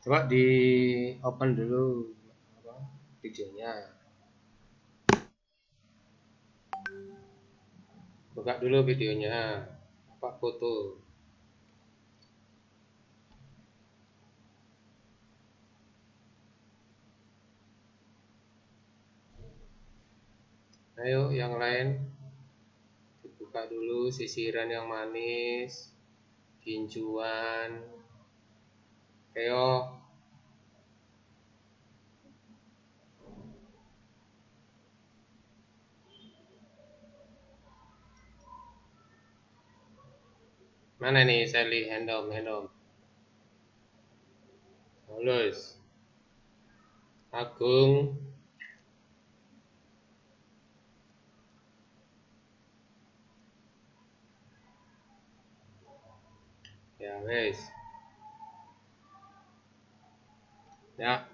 Coba di open dulu apa, videonya. Buka dulu videonya. Apa foto. Ayo yang lain dibuka dulu, sisiran yang manis, tinjuan. Ayo. Mana nih Sally, handom. Halus. Agung. Ya wes. Ya.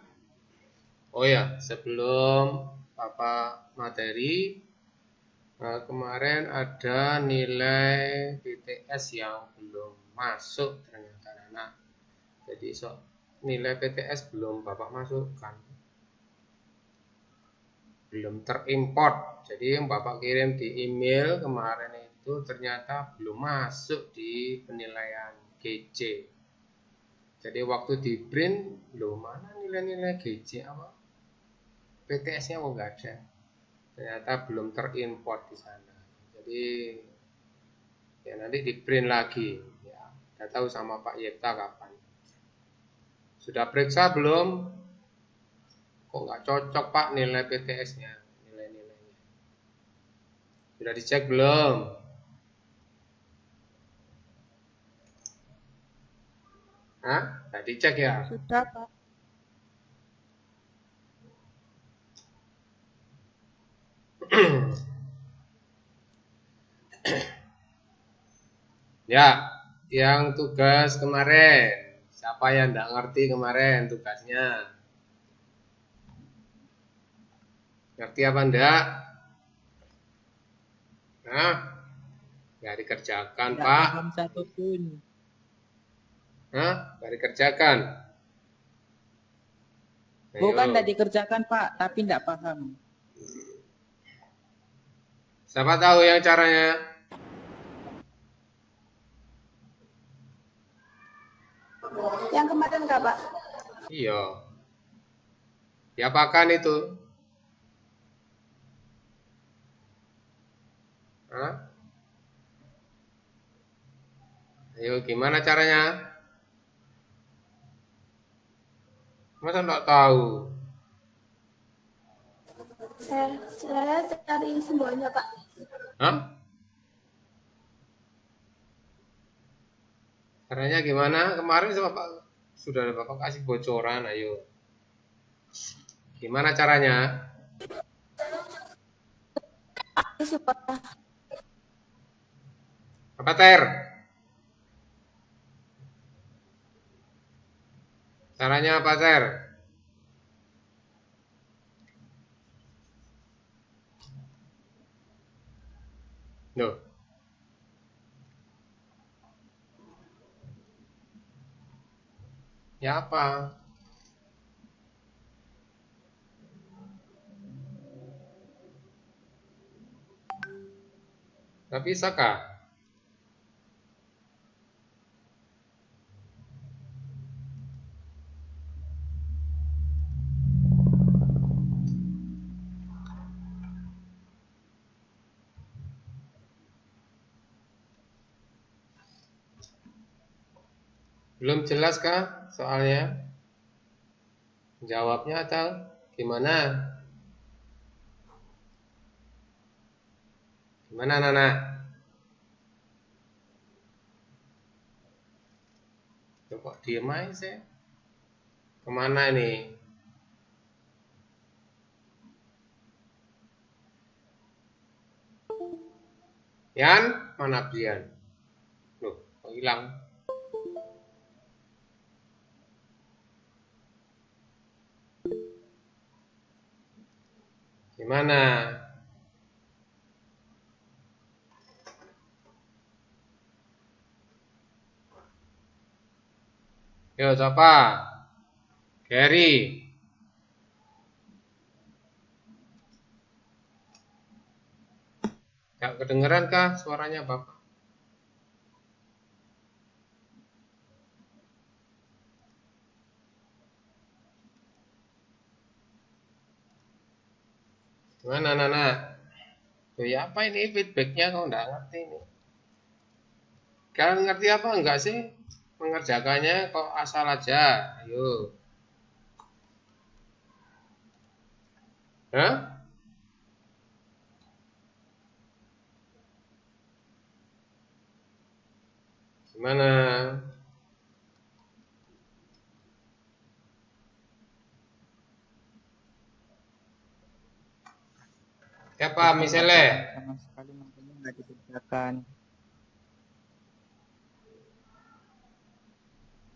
Oh ya, sebelum Papa materi, kemarin ada nilai PTS yang belum masuk ternyata anak. Jadi nilai PTS belum Bapak masukkan. Belum terimport. Jadi yang Bapak kirim di email kemarin itu ternyata belum masuk di penilaian GC. Jadi waktu di print, loh mana nilai-nilai GC apa? PTS-nya kok nggak ada. Ternyata belum terimport di sana. Jadi ya nanti di print lagi. Ya, nggak tahu sama Pak Yepta kapan. Sudah periksa belum? Kok nggak cocok Pak nilai PTS-nya, nilai-nilainya. Sudah dicek belum? Hah? Nggak dicek ya? Sudah, Pak. Ya, yang tugas kemarin. Siapa yang nggak ngerti kemarin tugasnya? Ngerti apa enggak? Hah? Nggak dikerjakan, Tidak Pak. paham satu pun. Hah? Nggak dikerjakan? Bukan Ayo. tidak dikerjakan, Pak, tapi tidak paham. Siapa tahu yang caranya? Yang kemarin nggak, Pak? Iya. Diapakan itu? Hah? Ayo, gimana caranya? Masa nggak tahu? Saya cari semuanya, Pak. Hah? Caranya gimana? Kemarin sama Pak sudah ada Bapak kasih bocoran, ayo. Gimana caranya? Supaya Apa Ter? Caranya apa Ter? Loh, ya apa? Gak bisa kah? Belum jelas kah soalnya? Jawabnya atau gimana? Gimana Nana? Kok diem aja sih? Kemana ini? Yan? Mana Brian? Loh, kok hilang? Gimana? Yo, siapa? Gary. Gak kedengeran kah suaranya Bapak? Gimana Nana? Tuh ya apa ini feedbacknya kok nggak ngerti ini? Kalian ngerti apa enggak sih? Mengerjakannya kok asal aja? Ayo. Hah? Gimana? Siapa Saya nggak misalnya? paham sama sekali makanya nggak dikerjakan.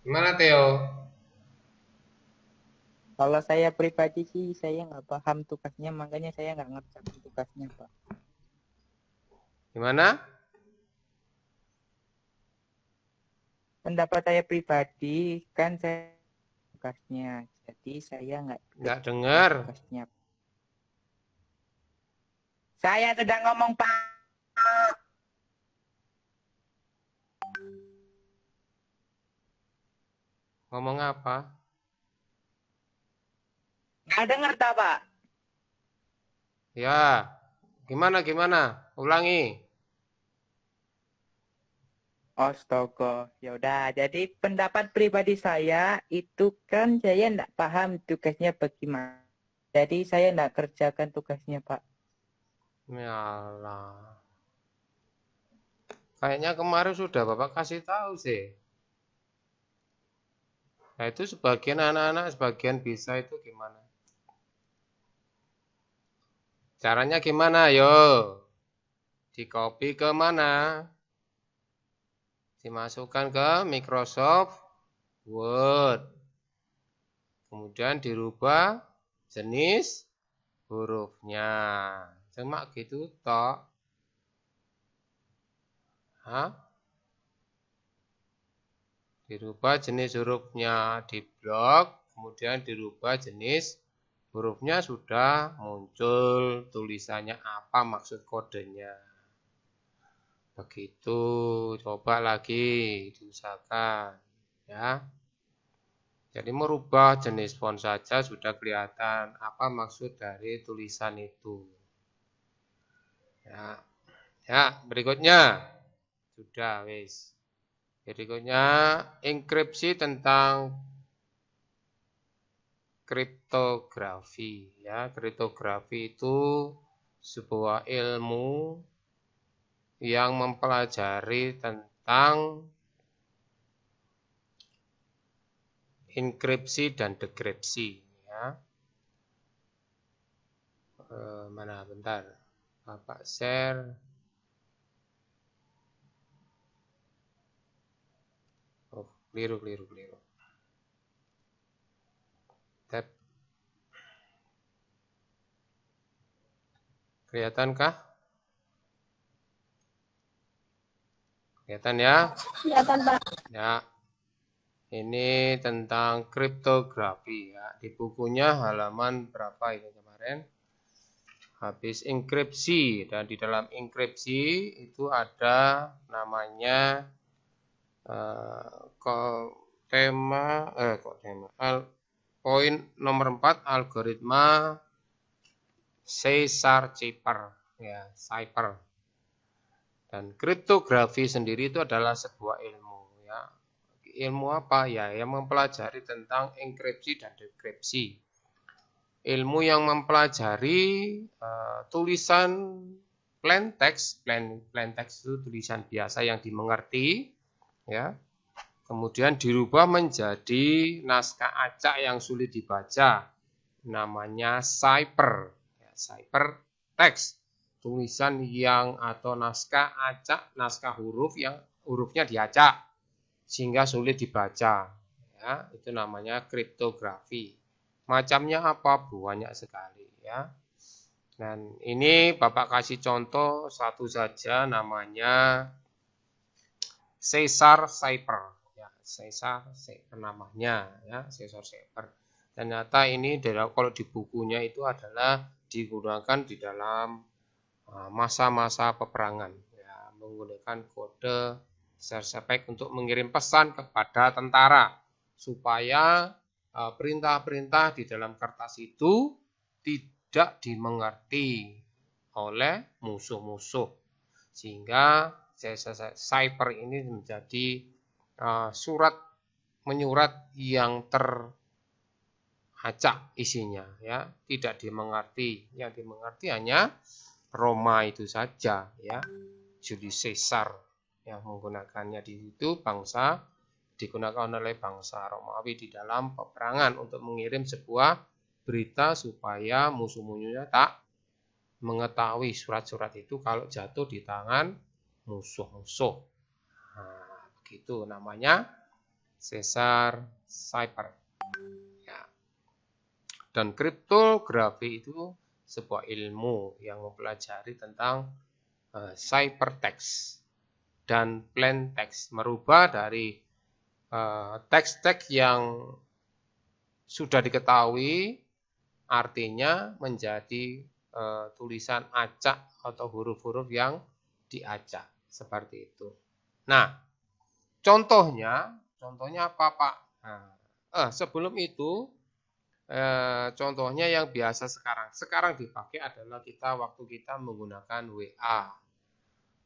Gimana Theo? Kalau saya pribadi sih saya nggak paham tugasnya makanya saya nggak ngerjakan tugasnya Pak. Gimana? Pendapat saya pribadi kan saya tugasnya jadi saya nggak Nggak dengar. tugasnya. Saya sedang ngomong Pak. Ngomong apa? Nggak dengar tak Pak? Ya. Gimana? Ulangi. Astaga, ya udah. Jadi pendapat pribadi saya itu kan saya nggak paham tugasnya bagaimana. Jadi saya nggak kerjakan tugasnya Pak. Yalah. Kayaknya kemarin sudah Bapak kasih tahu sih. Nah itu sebagian anak-anak, sebagian bisa itu gimana? Caranya gimana? Yo. Di copy ke mana? Dimasukkan ke Microsoft Word. Kemudian dirubah jenis hurufnya. Cuma gitu toh. Hah? Dirubah jenis hurufnya di blok, kemudian dirubah jenis hurufnya sudah muncul tulisannya apa maksud kodenya. Begitu, coba lagi diusahakan ya. Jadi merubah jenis font saja sudah kelihatan apa maksud dari tulisan itu. Ya, berikutnya sudah wis. Berikutnya enkripsi tentang kriptografi ya. Kriptografi itu sebuah ilmu yang mempelajari tentang enkripsi dan dekripsi ya. Mana bentar. Bapak share. Oh, keliru. Tab. Kelihatankah? Kelihatan ya? Kelihatan Pak. Ya. Ini tentang kriptografi ya. Di bukunya halaman berapa ini kemarin? Habis enkripsi dan di dalam enkripsi itu ada namanya poin nomor 4 algoritma Caesar-Cipher ya, Cipher. Dan kriptografi sendiri itu adalah sebuah ilmu ya. Ilmu apa ya? Yang mempelajari tentang enkripsi dan dekripsi. Ilmu yang mempelajari tulisan plain text itu tulisan biasa yang dimengerti ya. Kemudian dirubah menjadi naskah acak yang sulit dibaca. Namanya cipher. Ya, cipher text. Tulisan yang atau naskah acak, naskah huruf yang hurufnya diacak sehingga sulit dibaca. Ya, itu namanya kriptografi. Macamnya apa? Banyak sekali ya. Dan ini Bapak kasih contoh satu saja namanya Caesar-Cipher. Ya, Caesar namanya ya, Caesar-Cipher. Ternyata ini kalau di bukunya itu adalah digunakan di dalam masa-masa peperangan, ya, menggunakan kode ShareSpec untuk mengirim pesan kepada tentara supaya perintah-perintah di dalam kertas itu tidak dimengerti oleh musuh-musuh, sehingga cyber ini menjadi surat menyurat yang acak isinya, ya, tidak dimengerti. Yang dimengerti hanya Roma itu saja, ya. Julius Caesar yang menggunakannya di situ digunakan oleh bangsa Romawi di dalam peperangan untuk mengirim sebuah berita supaya musuh-musuhnya tak mengetahui surat-surat itu kalau jatuh di tangan musuh-musuh. Nah, begitu namanya Caesar Cyber. Dan kriptografi itu sebuah ilmu yang mempelajari tentang ciphertext dan plain text, merubah dari teks-teks yang sudah diketahui artinya menjadi tulisan acak atau huruf-huruf yang diacak, seperti itu. Nah, contohnya apa, Pak? Nah, sebelum itu, contohnya yang biasa sekarang dipakai adalah waktu kita menggunakan WA.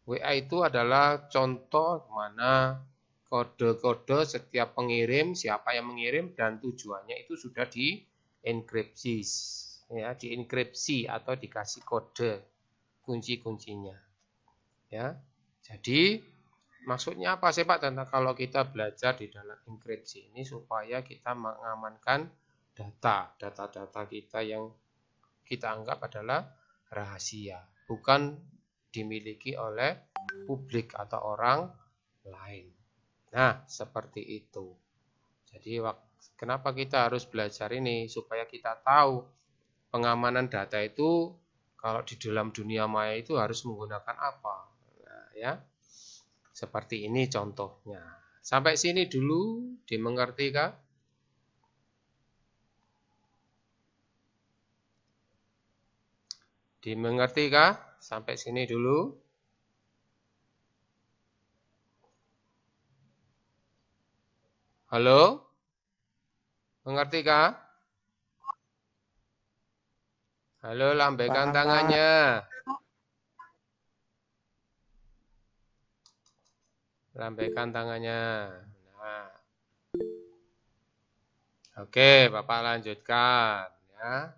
WA itu adalah contoh mana kode-kode setiap pengirim, siapa yang mengirim dan tujuannya itu sudah dienkripsi, ya, dienkripsi atau dikasih kode kunci-kuncinya, ya. Jadi maksudnya apa sih, Pak, tentang kalau kita belajar di dalam enkripsi ini supaya kita mengamankan data-data kita yang kita anggap adalah rahasia, bukan dimiliki oleh publik atau orang lain. Nah, seperti itu. Jadi kenapa kita harus belajar ini? Supaya kita tahu pengamanan data itu kalau di dalam dunia maya itu harus menggunakan apa. Nah, ya. Seperti ini contohnya. Sampai sini dulu, dimengerti kah? Dimengerti kah? Sampai sini dulu. Halo? Mengerti kah? Halo, lambaikan tangannya. Lambaikan tangannya. Nah. Oke, Bapak lanjutkan, ya.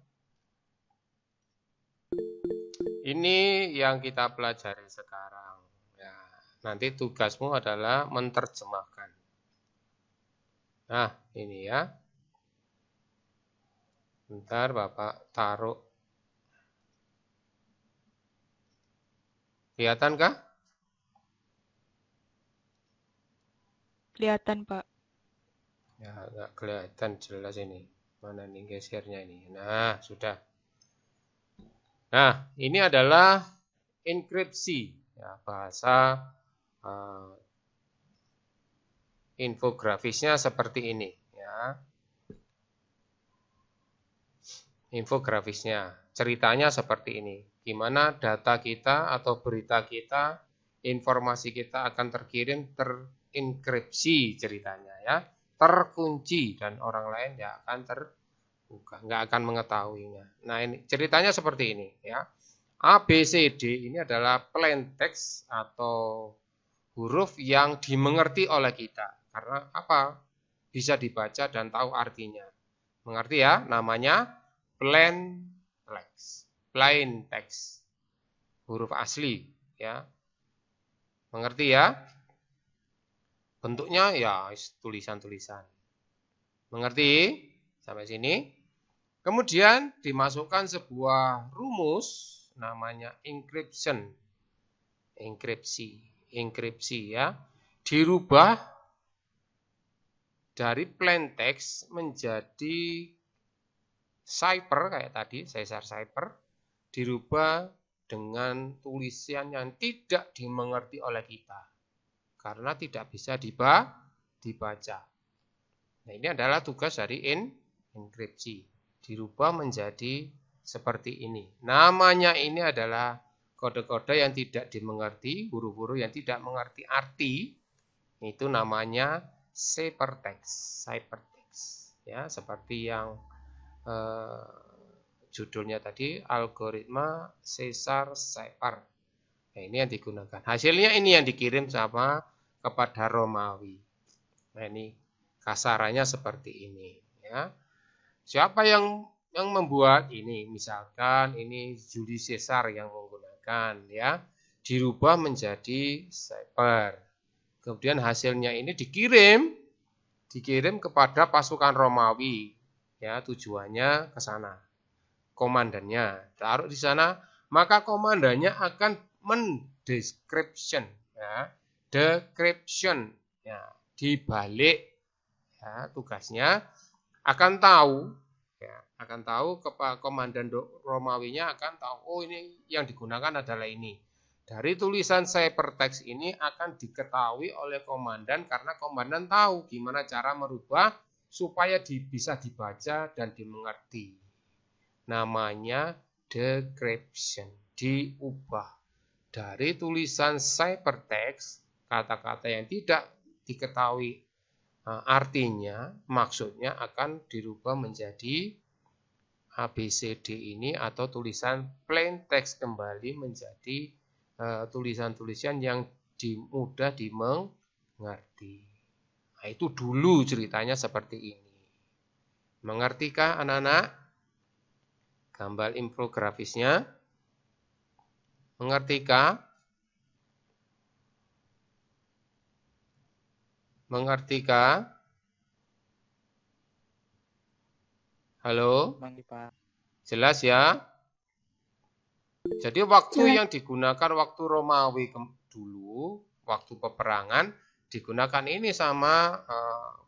Ini yang kita pelajari sekarang. Ya, nanti tugasmu adalah menerjemahkan. Nah, ini ya. Bentar, Bapak taruh. Kelihatan kah? Kelihatan, Pak. Ya, nggak kelihatan jelas ini. Mana nih gesernya ini? Nah, sudah. Nah, ini adalah enkripsi, ya, bahasa infografisnya seperti ini, ya. Infografisnya, ceritanya seperti ini. Gimana data kita atau berita kita, informasi kita akan terkirim terenkripsi ceritanya, ya, terkunci dan orang lain ya akan nggak akan mengetahuinya. Nah, ini ceritanya seperti ini, ya. A, B, C, D ini adalah plain text atau huruf yang dimengerti oleh kita. Karena apa? Bisa dibaca dan tahu artinya. Mengerti ya? Namanya plain text. Plain text. Huruf asli, ya. Mengerti ya? Bentuknya ya tulisan-tulisan. Mengerti? Sampai sini. Kemudian dimasukkan sebuah rumus namanya encryption. Enkripsi ya. Dirubah dari plain text menjadi cipher kayak tadi, Caesar cipher, dirubah dengan tulisan yang tidak dimengerti oleh kita. Karena tidak bisa dibaca. Nah, ini adalah tugas dari enkripsi. Dirubah menjadi seperti ini. Namanya ini adalah kode-kode yang tidak dimengerti, huruf-huruf yang tidak mengerti arti. Itu namanya ciphertext. Ya, seperti yang judulnya tadi, algoritma Caesar cipher. Nah, ini yang digunakan. Hasilnya ini yang dikirim sama kepada Romawi. Nah, ini kasarannya seperti ini. Ya. Siapa yang membuat ini? Misalkan ini Julius Caesar yang menggunakan, ya, dirubah menjadi cipher. Kemudian hasilnya ini dikirim kepada pasukan Romawi. Ya, tujuannya ke sana. Komandannya taruh di sana, maka komandannya akan mendescription, ya, decryption, ya, dibalik, ya, tugasnya akan tahu, ya, komandan Romawinya akan tahu, oh ini yang digunakan adalah ini. Dari tulisan ciphertext ini akan diketahui oleh komandan karena komandan tahu gimana cara merubah supaya bisa dibaca dan dimengerti. Namanya decryption, diubah. Dari tulisan ciphertext, kata-kata yang tidak diketahui artinya, maksudnya akan dirubah menjadi ABCD ini atau tulisan plain text kembali menjadi tulisan-tulisan yang mudah dimengerti. Nah, itu dulu ceritanya seperti ini. Mengertikah anak-anak? Gambar infografisnya. Mengertikah? Mengertikah? Halo? Jelas ya? Jadi waktu yang digunakan waktu Romawi dulu, waktu peperangan, digunakan ini sama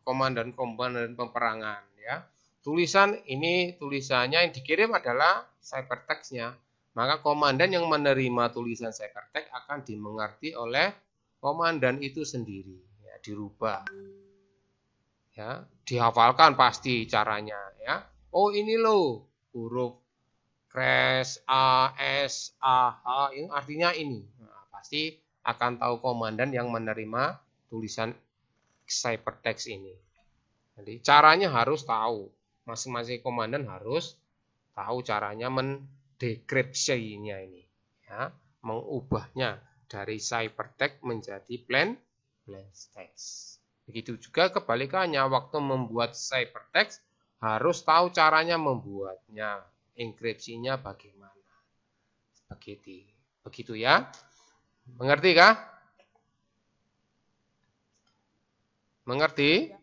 komandan-komandan peperangan, ya. Tulisan ini, tulisannya yang dikirim adalah ciphertext-nya. Maka komandan yang menerima tulisan ciphertext akan dimengerti oleh komandan itu sendiri, ya, dirubah. Ya, dihafalkan pasti caranya, ya. Oh, ini loh huruf crash A S A H ini artinya ini. Nah, pasti akan tahu komandan yang menerima tulisan ciphertext ini. Jadi caranya harus tahu. Masing-masing komandan harus tahu caranya mendekripsinya ini, ya, mengubahnya dari ciphertext menjadi plain text. Begitu juga kebalikannya, waktu membuat ciphertext harus tahu caranya membuatnya, enkripsinya bagaimana. Begitu ya. Mengerti kah? Mengerti?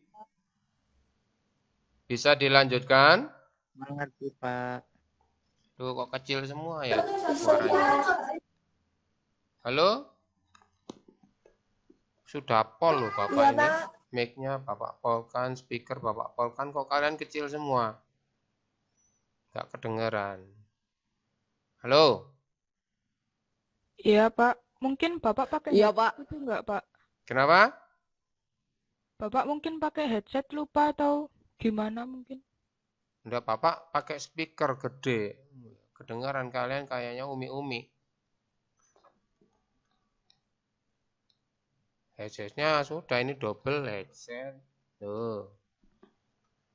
Bisa dilanjutkan? Mengerti, Pak. Tuh, kok kecil semua ya suaranya. Halo? Sudah pol loh Bapak ini. Mic-nya Bapak polkan, speaker Bapak polkan, kok kalian kecil semua? Gak kedengeran. Halo? Iya, Pak. Mungkin Bapak pakai headset itu enggak, Pak? Kenapa? Bapak mungkin pakai headset lupa atau gimana mungkin? Enggak, Bapak pakai speaker gede. Kedengaran kalian kayaknya umi-umi. Headsetnya sudah, ini double headset. Tuh.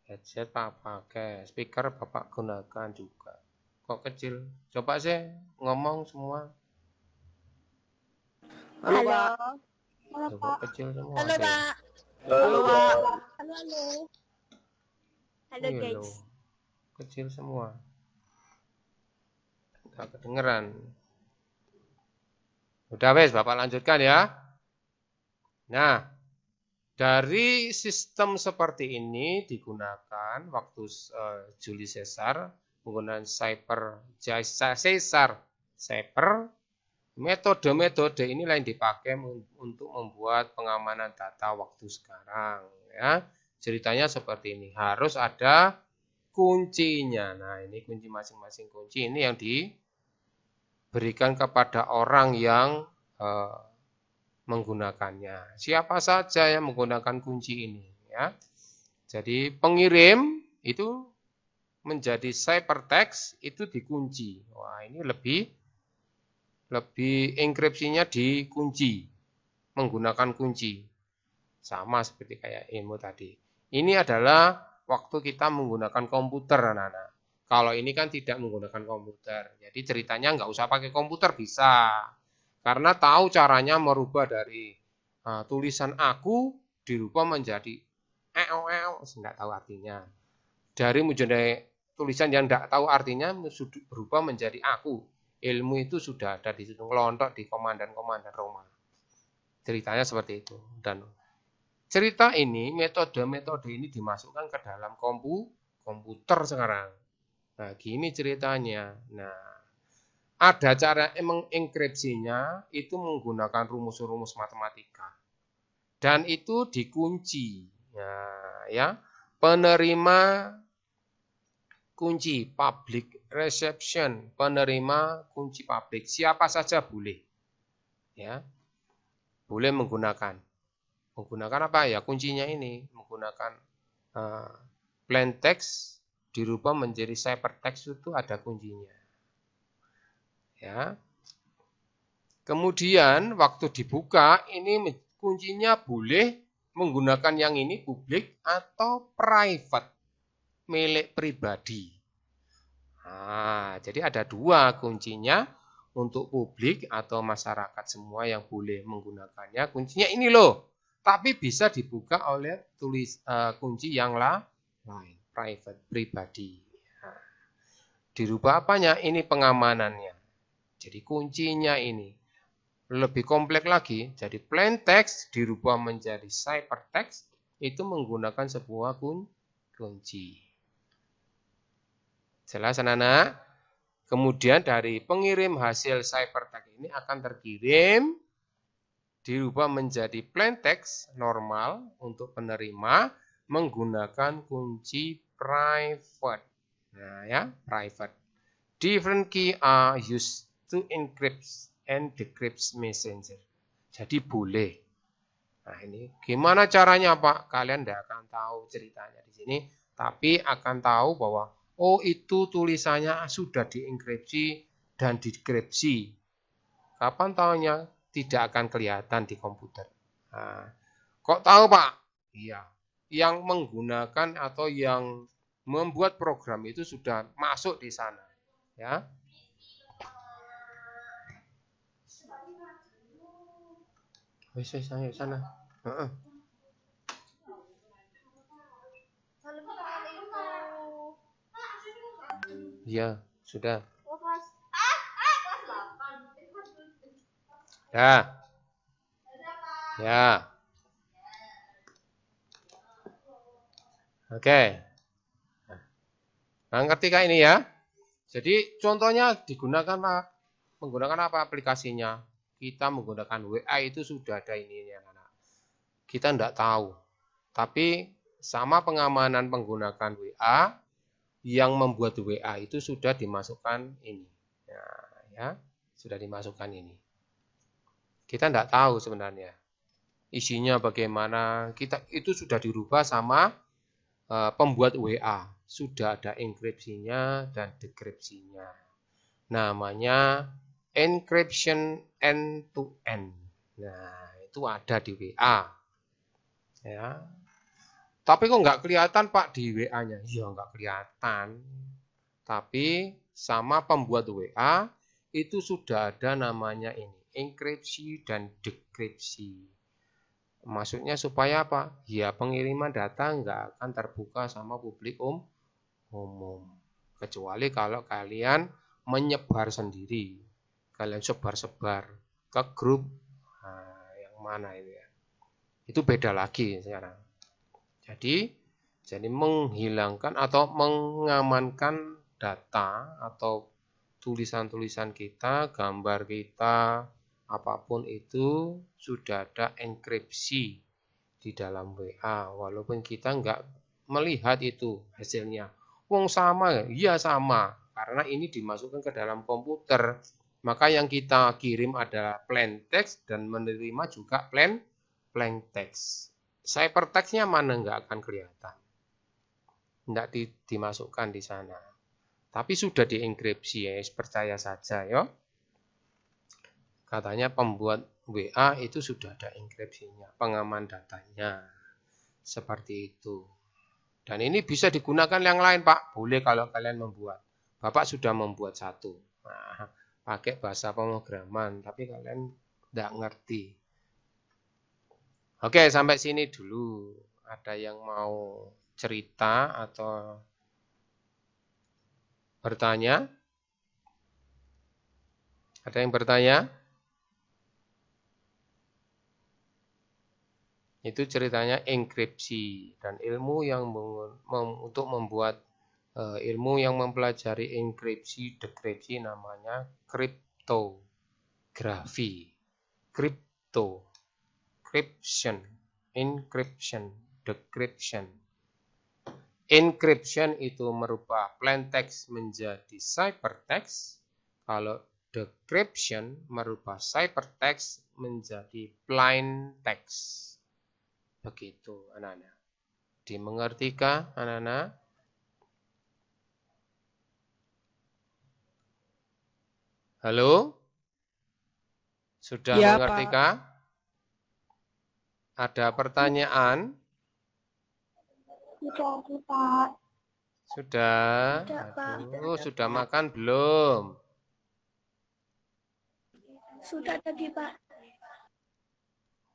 Headset Pak pakai. Speaker Bapak gunakan juga. Kok kecil? Coba sih ngomong semua. Halo. Halo, Pak. Kecil semua. Halo, Pak. Halo, Pak. Halo. Halo, guys. Kecil semua. Enggak kedengeran. Udah wes, Bapak lanjutkan ya. Nah, dari sistem seperti ini digunakan waktu Julius Caesar menggunakan Caesar cipher. Metode-metode inilah yang dipakai untuk membuat pengamanan data waktu sekarang, ya. Ceritanya seperti ini, harus ada kuncinya. Nah, ini kunci masing-masing kunci ini yang diberikan kepada orang yang menggunakannya. Siapa saja yang menggunakan kunci ini, ya. Jadi pengirim itu menjadi ciphertext itu dikunci. Wah, ini lebih enkripsinya dikunci menggunakan kunci. Sama seperti kayak IMO tadi. Ini adalah waktu kita menggunakan komputer, anak-anak. Kalau ini kan tidak menggunakan komputer. Jadi ceritanya nggak usah pakai komputer, bisa. Karena tahu caranya merubah dari tulisan aku dirubah menjadi nggak tahu artinya. Dari menjadi tulisan yang nggak tahu artinya berubah menjadi aku. Ilmu itu sudah ada di situ, ngelontok di komandan-komandan Roma. Ceritanya seperti itu. Dan cerita ini, metode-metode ini dimasukkan ke dalam komputer sekarang. Nah, gini ceritanya. Nah, ada cara mengenkripsinya itu menggunakan rumus-rumus matematika. Dan itu dikunci. Nah, ya, penerima kunci public reception, penerima kunci publik siapa saja boleh. Ya. Boleh menggunakan apa ya? Kuncinya ini menggunakan plain text dirubah menjadi ciphertext itu ada kuncinya. Ya. Kemudian waktu dibuka ini kuncinya boleh menggunakan yang ini publik atau private, milik pribadi. Nah, jadi ada dua kuncinya untuk publik atau masyarakat semua yang boleh menggunakannya. Kuncinya ini loh, tapi bisa dibuka oleh kunci yang lain, private, pribadi. Nah, dirubah apanya? Ini pengamanannya. Jadi kuncinya ini lebih kompleks lagi. Jadi plain text dirubah menjadi ciphertext itu menggunakan sebuah kunci. Jelas anak-anak? Kemudian dari pengirim hasil ciphertext ini akan terkirim dirubah menjadi plain text normal untuk penerima menggunakan kunci private. Nah, ya, private. Different key are used to encrypt and decrypt messenger. Jadi boleh. Nah, ini gimana caranya, Pak? Kalian tidak akan tahu ceritanya di sini, tapi akan tahu bahwa oh, itu tulisannya sudah dienkripsi dan dekripsi. Kapan tahunya? Tidak akan kelihatan di komputer. Nah, kok tahu, Pak? Iya. Yang menggunakan atau yang membuat program itu sudah masuk di sana. Ya. Ayo sana. Iya, sudah. Ya. Ya. Oke. Nah, ngerti kah ini ya? Jadi contohnya menggunakan apa aplikasinya? Kita menggunakan WA itu sudah ada ini ya, anak. Kita tidak tahu. Tapi sama pengamanan menggunakan WA, yang membuat WA itu sudah dimasukkan ini. Ya, sudah dimasukkan ini. Kita tidak tahu sebenarnya isinya bagaimana. Itu sudah dirubah sama pembuat WA. Sudah ada enkripsinya dan dekripsinya. Namanya encryption end-to-end. Nah, itu ada di WA. Ya. Tapi kok nggak kelihatan, Pak, di WA-nya? Ya, nggak kelihatan. Tapi sama pembuat WA itu sudah ada namanya ini, enkripsi dan dekripsi. Maksudnya supaya apa? Ya, pengiriman data nggak akan terbuka sama publik umum. Kecuali kalau kalian menyebar sendiri. Kalian sebar-sebar ke grup. Nah, yang mana itu ya? Itu beda lagi sekarang. Jadi menghilangkan atau mengamankan data atau tulisan-tulisan kita, gambar kita, apapun itu sudah ada enkripsi di dalam WA. Walaupun kita nggak melihat itu hasilnya. Wong sama, iya sama. Karena ini dimasukkan ke dalam komputer. Maka yang kita kirim adalah plain text dan menerima juga plain text. Ciphertext-nya mana nggak akan kelihatan. Tidak dimasukkan di sana. Tapi sudah dienkripsi ya, percaya saja ya. Katanya pembuat WA itu sudah ada enkripsinya, pengaman datanya. Seperti itu. Dan ini bisa digunakan yang lain, Pak. Boleh kalau kalian membuat. Bapak sudah membuat satu. Nah, pakai bahasa pemrograman, tapi kalian tidak ngerti. Oke, sampai sini dulu. Ada yang mau cerita atau bertanya? Ada yang bertanya? Itu ceritanya enkripsi dan ilmu yang untuk membuat ilmu yang mempelajari enkripsi, dekripsi namanya kriptografi. Crypto, encryption, decryption. Encryption itu merubah plain text menjadi ciphertext. Kalau decryption merubah ciphertext menjadi plain text. Begitu, anak-anak. Dimengertikah, anak-anak? Halo? Sudah Ya, mengertikah? Ada pertanyaan? Sudah, Pak. Sudah? Sudah, Pak. Aduh, sudah makan belum? Sudah tadi, Pak.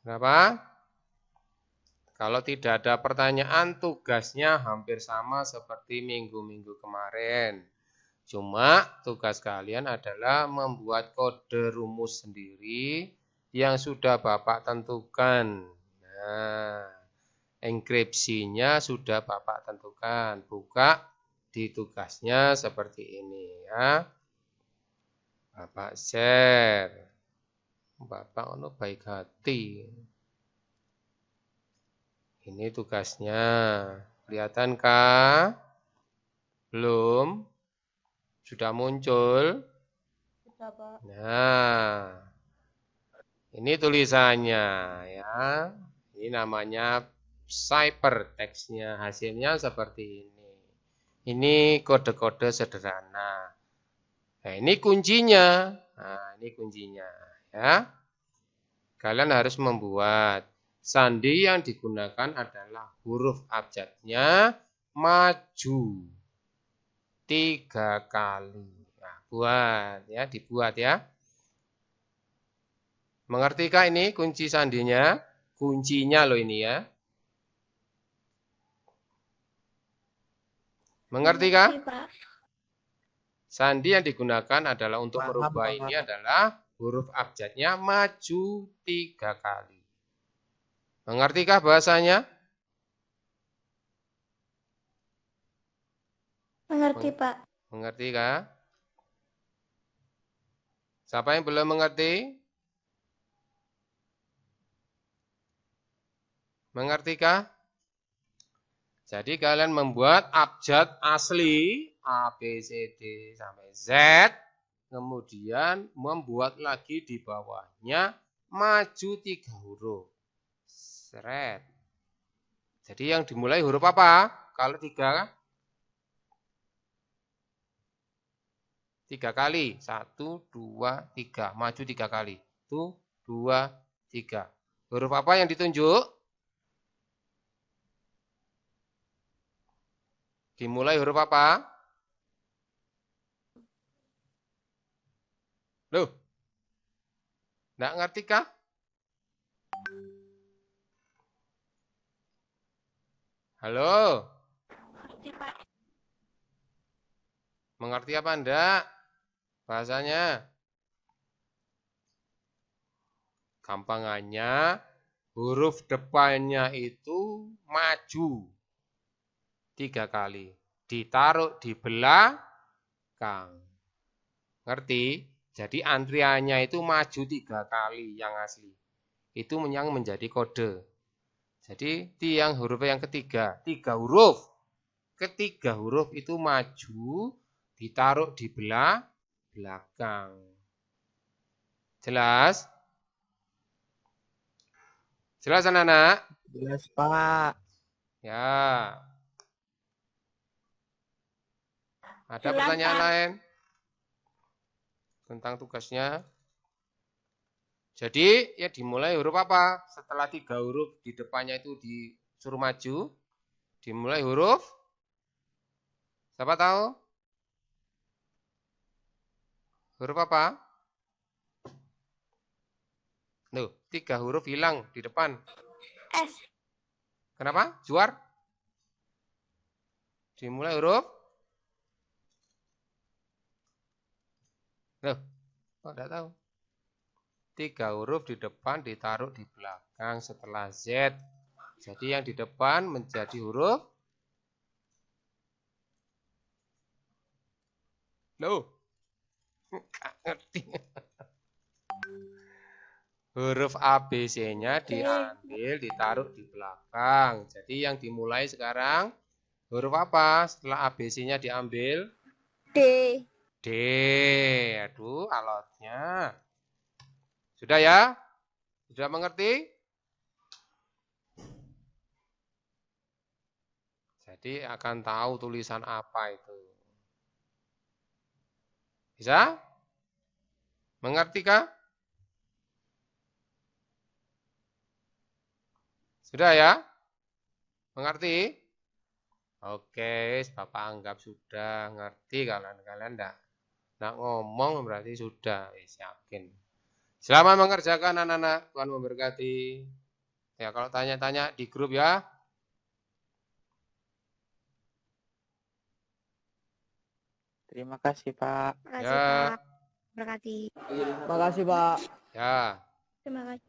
Kenapa? Kalau tidak ada pertanyaan, tugasnya hampir sama seperti minggu-minggu kemarin. Cuma tugas kalian adalah membuat kode rumus sendiri yang sudah Bapak tentukan. Nah, enkripsinya sudah Bapak tentukan. Buka di tugasnya seperti ini ya. Bapak share. Bapak ono baik hati. Ini tugasnya. Kelihatankah? Belum? Sudah muncul? Sudah, Pak. Nah, ini tulisannya ya. Ini namanya ciphertext-nya. Hasilnya seperti ini. Ini kode-kode sederhana. Nah, ini kuncinya. Nah, ini kuncinya ya. Kalian harus membuat sandi yang digunakan adalah huruf abjadnya maju 3 kali. Nah, buat ya, dibuat ya. Mengertikah ini kunci sandinya? Kuncinya loh ini ya. Mengertikah? Mengerti, Pak. Sandi yang digunakan adalah untuk Paham, merubah Pak. ini adalah huruf abjadnya maju 3 kali. Mengertikah bahasanya? Mengerti, Pak. Mengertikah? Siapa yang belum mengerti? Mengertikah? Jadi kalian membuat abjad asli A, B, C, D sampai Z. Kemudian membuat lagi di bawahnya maju 3 huruf. Seret. Jadi yang dimulai huruf apa? Kalau 3 kali. 1, 2, 3. Maju 3 kali. 1, 2, 3. Huruf apa yang ditunjuk? Dimulai huruf apa? Loh, enggak ngerti kah? Halo, Mengerti, Pak. mengerti apa enggak? Bahasanya gampangannya huruf depannya itu maju 3 kali. Ditaruh di belakang. Ngerti? Jadi antriannya itu maju 3 kali yang asli. Itu yang menjadi kode. Jadi tiang huruf yang ketiga. 3 huruf. Ketiga huruf itu maju. Ditaruh di belakang. Jelas? Jelas anak-anak? Jelas, Pak. Ya. Ada Jelas, pertanyaan Pak. lain tentang tugasnya? Jadi ya dimulai huruf apa? Setelah 3 huruf di depannya itu disuruh maju, dimulai huruf. Siapa tahu? Huruf apa? Tuh, 3 huruf hilang di depan. S. Kenapa? Juar? Dimulai huruf. Loh, kok enggak tahu? 3 huruf di depan ditaruh di belakang setelah Z. Jadi yang di depan menjadi huruf. Loh, nggak ngerti. Huruf ABC-nya diambil, ditaruh di belakang. Jadi yang dimulai sekarang huruf apa setelah ABC-nya diambil? D. D. Aduh, alotnya. Sudah ya? Sudah mengerti? Jadi akan tahu tulisan apa itu. Bisa? Mengerti kah? Sudah ya? Mengerti? Oke, Bapak anggap sudah ngerti. Kalian enggak ngomong berarti sudah. Yakin. Selamat mengerjakan anak-anak. Tuhan memberkati. Ya, kalau tanya-tanya di grup ya. Terima kasih, Pak. Makasih, Ya. Pak. Berkati. Makasih, Pak. Ya. Terima kasih.